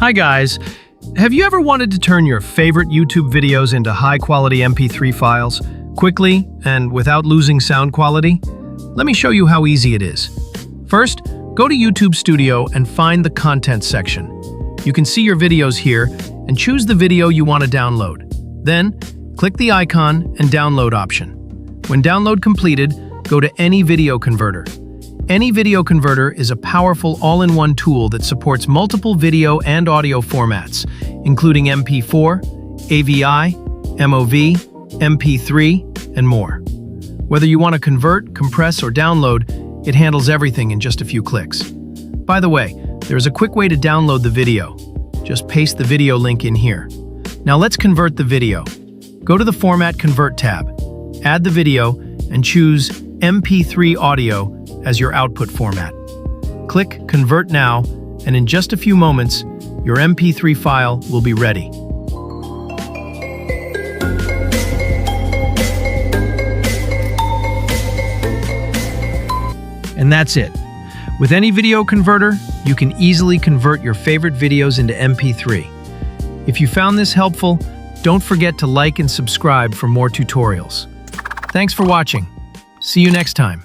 Hi guys, have you ever wanted to turn your favorite YouTube videos into high-quality MP3 files, quickly and without losing sound quality? Let me show you how easy it is. First, go to YouTube Studio and find the Content section. You can see your videos here and choose the video you want to download. Then, click the icon and download option. When download completed, go to Any Video Converter. Any Video Converter is a powerful all-in-one tool that supports multiple video and audio formats, including MP4, AVI, MOV, MP3, and more. Whether you want to convert, compress, or download, it handles everything in just a few clicks. By the way, there is a quick way to download the video. Just paste the video link in here. Now let's convert the video. Go to the Format Convert tab, add the video, and choose MP3 audio as your output format. Click Convert Now, and in just a few moments, your MP3 file will be ready. And that's it. With any video converter, you can easily convert your favorite videos into MP3. If you found this helpful, don't forget to like and subscribe for more tutorials. Thanks for watching. See you next time.